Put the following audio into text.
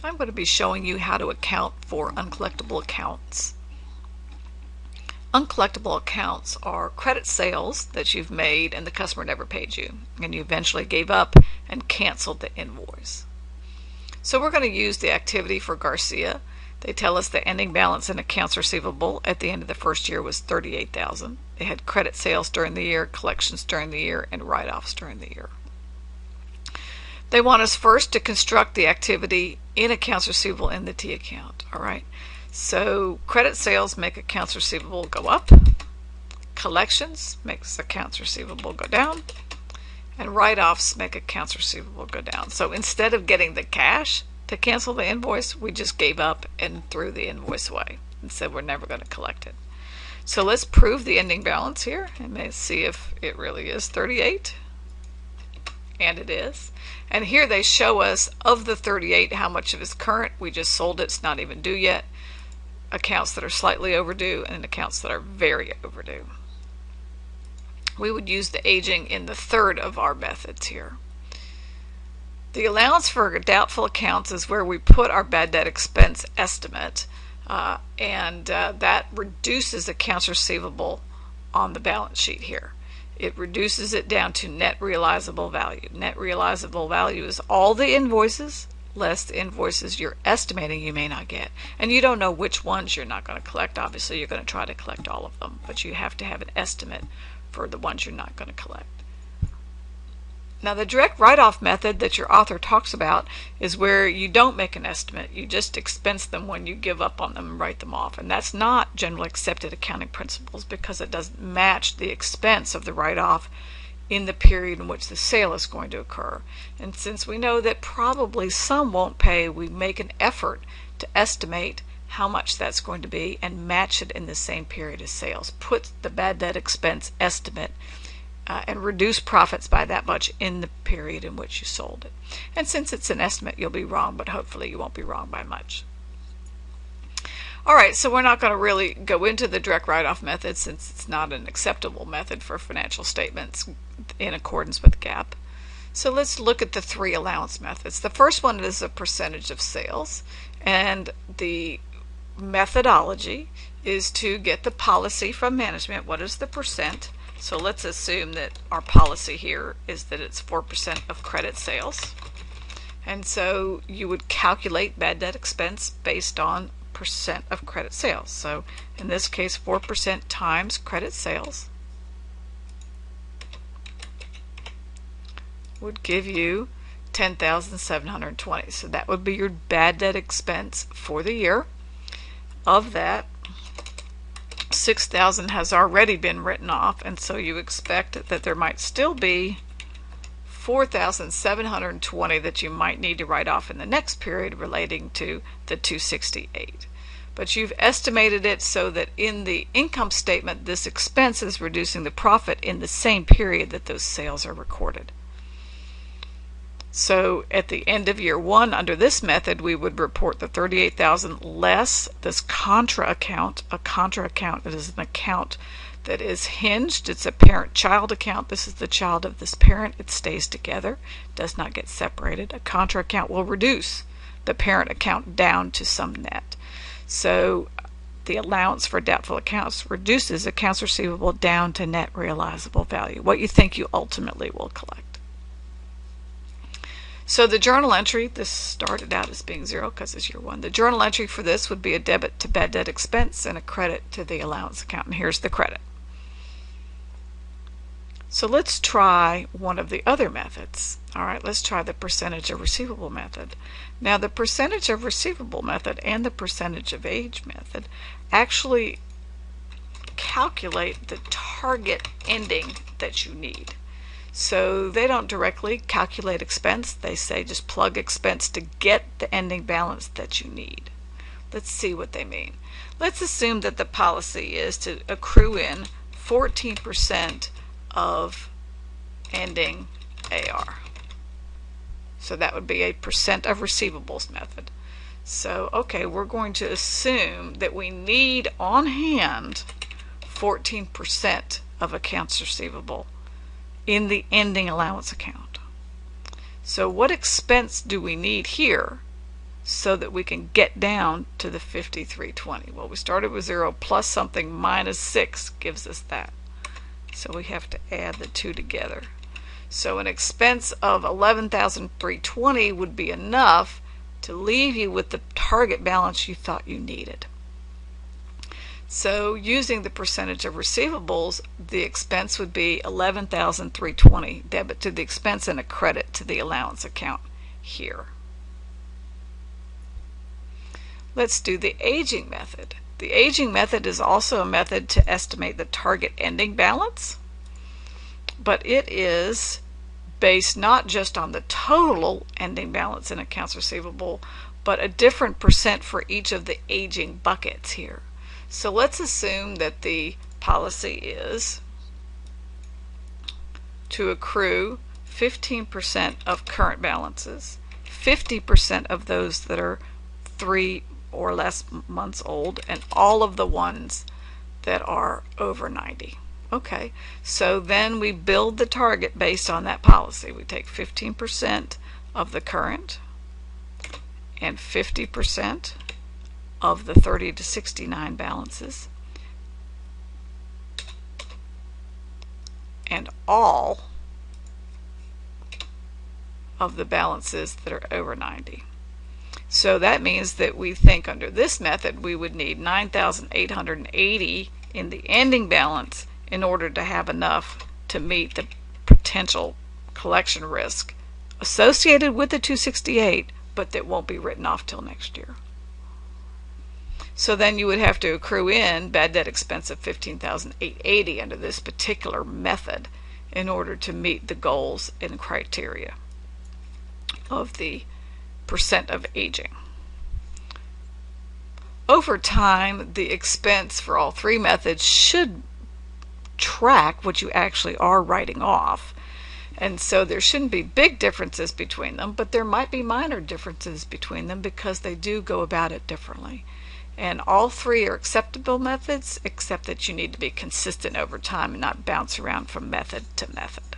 I'm going to be showing you how to account for uncollectible accounts. Uncollectible accounts are credit sales that you've made and the customer never paid you, and you eventually gave up and canceled the invoice. So we're going to use the activity for Garcia. They tell us the ending balance in accounts receivable at the end of the first year was $38,000. They had credit sales during the year, collections during the year, and write-offs during the year. They want us first to construct the activity in accounts receivable in the T account. All right. So credit sales make accounts receivable go up. Collections makes accounts receivable go down. And write-offs make accounts receivable go down. So instead of getting the cash to cancel the invoice, we just gave up and threw the invoice away and said we're never going to collect it. So let's prove the ending balance here and let's see if it really is 38. And it is. And here they show us of the 38 how much of it is current. We just sold it, it's not even due yet. Accounts that are slightly overdue and accounts that are very overdue. We would use the aging in the third of our methods here. The allowance for doubtful accounts is where we put our bad debt expense estimate, and that reduces accounts receivable on the balance sheet here. It reduces it down to net realizable value. Net realizable value is all the invoices less the invoices you're estimating you may not get. And you don't know which ones you're not going to collect. Obviously, you're going to try to collect all of them, but you have to have an estimate for the ones you're not going to collect. Now, the direct write-off method that your author talks about is where you don't make an estimate. You just expense them when you give up on them and write them off. And that's not generally accepted accounting principles because it doesn't match the expense of the write-off in the period in which the sale is going to occur. And since we know that probably some won't pay, we make an effort to estimate how much that's going to be and match it in the same period as sales. Put the bad debt expense estimate and reduce profits by that much in the period in which you sold it. And since it's an estimate, you'll be wrong, but hopefully you won't be wrong by much. All right, so we're not going to really go into the direct write-off method since it's not an acceptable method for financial statements in accordance with GAAP. So let's look at the three allowance methods. The first one is a percentage of sales, and the methodology is to get the policy from management. What is the percent? So let's assume that our policy here is that it's 4% of credit sales. And so you would calculate bad debt expense based on percent of credit sales. So in this case, 4% times credit sales would give you $10,720. So that would be your bad debt expense for the year. Of that, $6,000 has already been written off, and so you expect that there might still be $4,720 that you might need to write off in the next period relating to the $268. But you've estimated it so that in the income statement this expense is reducing the profit in the same period that those sales are recorded. So at the end of year one under this method we would report the $38,000 less this contra account. A contra account is an account that is hinged. It's a parent-child account. This is the child of this parent. It stays together, does not get separated. A contra account will reduce the parent account down to some net. So the allowance for doubtful accounts reduces accounts receivable down to net realizable value, what you think you ultimately will collect. So the journal entry, this started out as being 0 because it's year one. The journal entry for this would be a debit to bad debt expense and a credit to the allowance account. And here's the credit. So let's try one of the other methods. All right, let's try the percentage of receivable method. Now the percentage of receivable method and the percentage of age method actually calculate the target ending that you need. So they don't directly calculate expense. They say just plug expense to get the ending balance that you need. Let's see what they mean. Let's assume that the policy is to accrue in 14% of ending AR. So that would be a percent of receivables method. So, okay, we're going to assume that we need on hand 14% of accounts receivable in the ending allowance account. So what expense do we need here so that we can get down to the 5320. Well, we started with 0 plus something minus 6 gives us that. So we have to add the two together. So an expense of $11,320 would be enough to leave you with the target balance you thought you needed. So using the percentage of receivables, the expense would be $11,320, debit to the expense and a credit to the allowance account here. Let's do the aging method. The aging method is also a method to estimate the target ending balance, but it is based not just on the total ending balance in accounts receivable, but a different percent for each of the aging buckets here. So let's assume that the policy is to accrue 15% of current balances, 50% of those that are 3 or less months old, and all of the ones that are over 90. Okay, so then we build the target based on that policy. We take 15% of the current and 50% of the 30 to 69 balances, and all of the balances that are over 90. So that means that we think under this method we would need 9,880 in the ending balance in order to have enough to meet the potential collection risk associated with the 268, but that won't be written off till next year. So then you would have to accrue in bad debt expense of 15,880 under this particular method in order to meet the goals and criteria of the percent of aging. Over time, the expense for all three methods should track what you actually are writing off. And so there shouldn't be big differences between them, but there might be minor differences between them because they do go about it differently. And all three are acceptable methods, except that you need to be consistent over time and not bounce around from method to method.